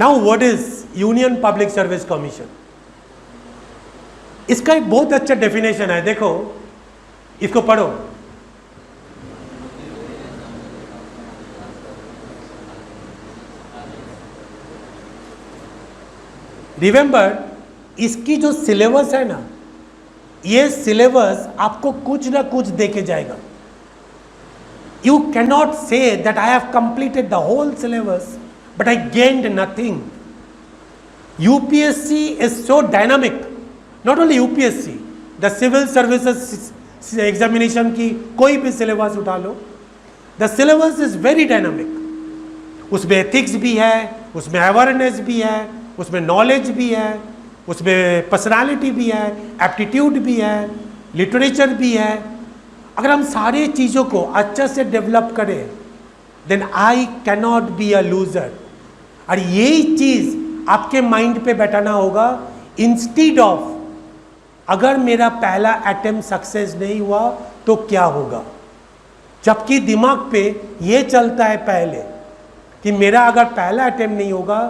Now what is union public service commission? इसका एक बहुत अच्छा डेफिनेशन है, देखो इसको पढ़ो। रिमेंबर, इसकी जो सिलेबस है ना, ये सिलेबस आपको कुछ ना कुछ देके जाएगा। You cannot say that I have completed the whole syllabus but I gained nothing. UPSC is so dynamic, not only UPSC, the civil services examination की कोई भी सिलेबस उठा लो, the syllabus is very dynamic. उसमें ethics भी है, उसमें awareness भी है, उसमें नॉलेज भी है, उसमें पर्सनालिटी भी है, एप्टीट्यूड भी है, लिटरेचर भी है। अगर हम सारे चीज़ों को अच्छे से डेवलप करें then I cannot be a loser. और यही चीज़ आपके माइंड पे बैठाना होगा, इंस्टीड ऑफ अगर मेरा पहला अटेम्प्ट सक्सेस नहीं हुआ तो क्या होगा। जबकि दिमाग पे ये चलता है पहले कि मेरा अगर पहला अटेम्प्ट नहीं होगा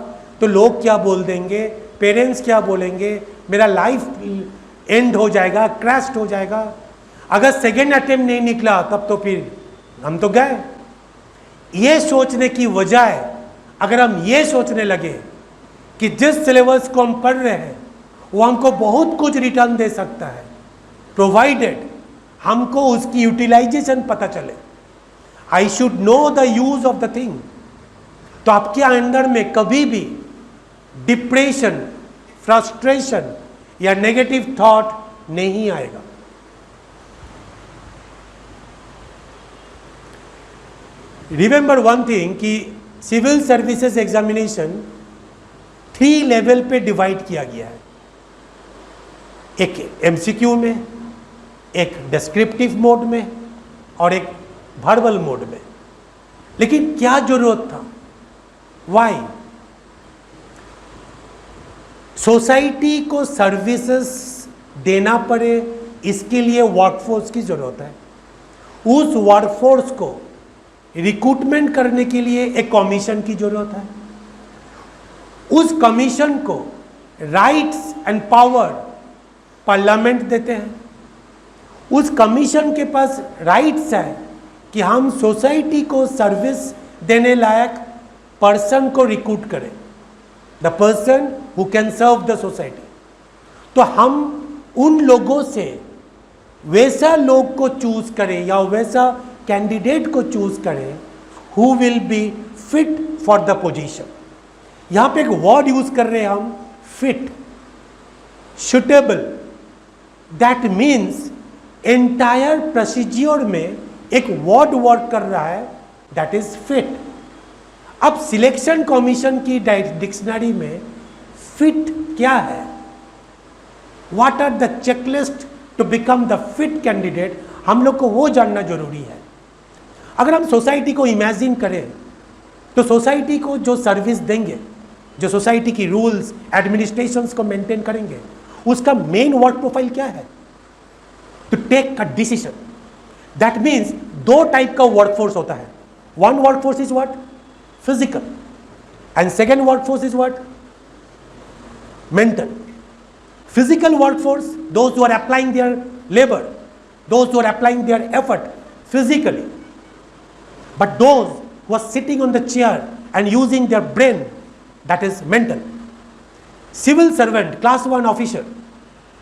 तो लोग क्या बोल देंगे, पेरेंट्स क्या बोलेंगे, मेरा लाइफ एंड हो जाएगा, क्रैश हो जाएगा। अगर सेकेंड अटेम्प्ट नहीं निकला तब तो फिर हम तो गए। ये सोचने की वजह अगर हम ये सोचने लगे कि जिस सिलेबस को हम पढ़ रहे हैं वो हमको बहुत कुछ रिटर्न दे सकता है, प्रोवाइडेड हमको उसकी यूटिलाइजेशन पता चले। I should know the use of the thing. तो आपके अंदर में कभी भी डिप्रेशन, फ्रस्ट्रेशन या नेगेटिव थॉट नहीं आएगा। रिमेंबर वन थिंग कि सिविल सर्विसेज एग्जामिनेशन 3 लेवल पे डिवाइड किया गया है। एक एमसीक्यू में, एक डिस्क्रिप्टिव मोड में और एक वर्बल मोड में। लेकिन क्या जरूरत था? वाई? सोसाइटी को सर्विसेज देना पड़े, इसके लिए वर्कफोर्स की जरूरत है। उस वर्कफोर्स को रिक्रूटमेंट करने के लिए एक कमीशन की जरूरत है। उस कमीशन को राइट्स एंड पावर पार्लियामेंट देते हैं। उस कमीशन के पास राइट्स है कि हम सोसाइटी को सर्विस देने लायक पर्सन को रिक्रूट करें, the person who can serve the society. तो हम उन लोगों से वैसा लोग को चूज करें या वैसा कैंडिडेट को चूज करें who will be fit for the position. यहां पे एक वर्ड यूज कर रहे हैं हम, fit, suitable. That means entire procedure में एक वर्ड वर्क कर रहा है, दैट इज फिट। अब सिलेक्शन कमीशन की डिक्शनरी में फिट क्या है, what are the checklist to become the fit candidate, हम लोग को वो जानना जरूरी है। अगर हम सोसाइटी को इमेजिन करें तो सोसाइटी को जो सर्विस देंगे, जो सोसाइटी की रूल्स एडमिनिस्ट्रेशंस को मेंटेन करेंगे, उसका मेन वर्क प्रोफाइल क्या है? To take a decision. That means 2 type का वर्कफोर्स होता है। One workforce is what? Physical, and second workforce is what? Mental. Physical workforce, those who are applying their labour, those who are applying their effort physically, but those who are sitting on the chair and using their brain, that is mental. Civil servant, class 1 officer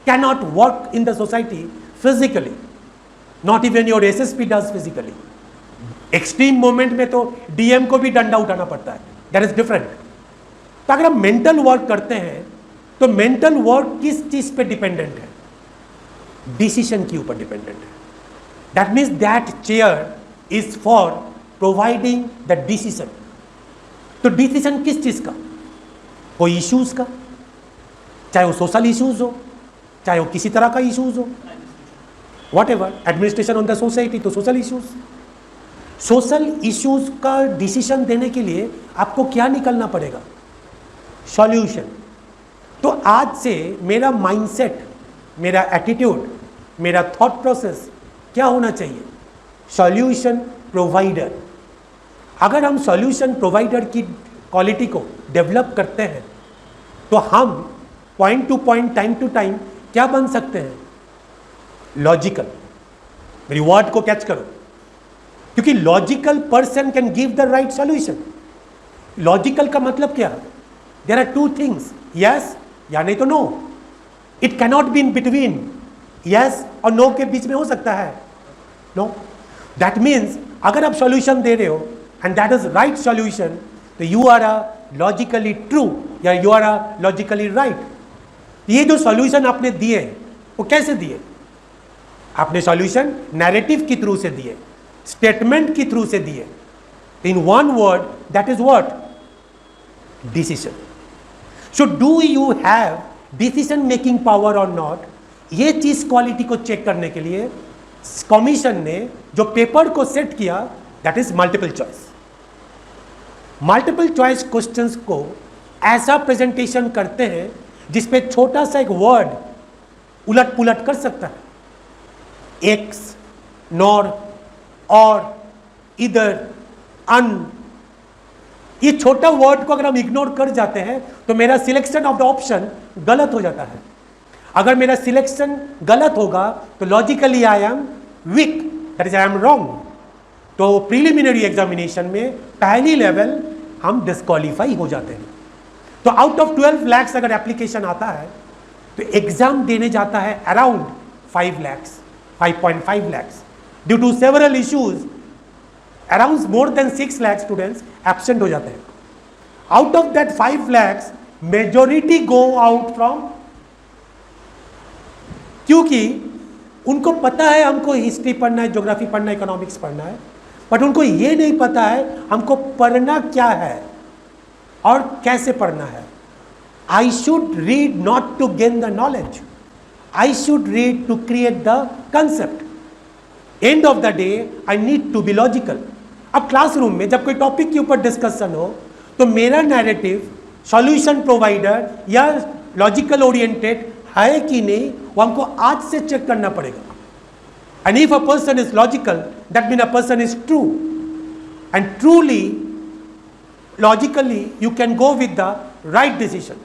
cannot work in the society physically, not even your SSP does physically. Extreme moment में तो DM को भी डंडा उठाना पड़ता है, that is different. तो अगर हम मेंटल वर्क करते हैं तो मेंटल वर्क किस चीज पे डिपेंडेंट है? डिसीजन के ऊपर डिपेंडेंट है। That means that chair is for providing the decision. तो डिसीजन किस चीज का? कोई इश्यूज का, चाहे वो सोशल इश्यूज हो, चाहे वो किसी तरह का इश्यूज हो, what ever, administration on the society तो सोशल इश्यूज। सोशल इश्यूज का डिसीजन देने के लिए आपको क्या निकलना पड़ेगा? सॉल्यूशन। तो आज से मेरा माइंडसेट, मेरा एटीट्यूड, मेरा थॉट प्रोसेस क्या होना चाहिए? Solution provider. अगर हम सॉल्यूशन प्रोवाइडर की क्वालिटी को डेवलप करते हैं तो हम point to point, time to time क्या बन सकते हैं? लॉजिकल। मेरी वर्ड को कैच करो, क्योंकि logical person can give the right solution. Logical का मतलब क्या? There are two things, yes या नहीं तो no. It cannot be in between. Yes और नो के बीच में हो सकता है नो। दैट मीन्स अगर आप सॉल्यूशन दे रहे हो and that is right solution, तो you are a logically true या you are a logically right. ये जो सॉल्यूशन आपने दिए वो कैसे दिए? आपने सॉल्यूशन नैरेटिव के थ्रू से दिए, स्टेटमेंट के थ्रू से दिए। In one word, that is what? Decision. So do you have decision making power और नॉट? ये चीज क्वालिटी को चेक करने के लिए कमीशन ने जो पेपर को सेट किया, that is multiple choice. Multiple choice questions को ऐसा प्रेजेंटेशन करते हैं जिसपे छोटा सा एक वर्ड उलट पुलट कर सकता है। एक्स, नॉर, और, इधर, अन। ये छोटा वर्ड को अगर हम इग्नोर कर जाते हैं तो मेरा सिलेक्शन ऑफ द ऑप्शन गलत हो जाता है। अगर मेरा सिलेक्शन गलत होगा तो logically I am weak, that is I am wrong. तो प्रीलिमिनरी एग्जामिनेशन में पहली लेवल हम डिस्क्वालीफाई हो जाते हैं। तो आउट ऑफ 12 lakhs अगर एप्लीकेशन आता है तो एग्जाम देने जाता है around 5 lakhs, 5.5 lakhs। Due to several issues around more than 6 lakh students absent हो जाते हैं। Out of that 5 lakhs majority go out from, क्योंकि उनको पता है हमको हिस्ट्री पढ़ना है, ज्योग्राफी पढ़ना है, इकोनॉमिक्स पढ़ना है, बट उनको ये नहीं पता है हमको पढ़ना क्या है और कैसे पढ़ना है। I should read not to gain the knowledge, I should read to create the concept. End of the day I need to be logical. अब क्लासरूम में जब कोई टॉपिक के ऊपर डिस्कशन हो तो मेरा नैरेटिव सॉल्यूशन प्रोवाइडर या लॉजिकल ओरिएंटेड है कि नहीं, वो हमको आज से चेक करना पड़ेगा। And if a person is logical, that mean a person is true, and truly logically you can go with the right decision.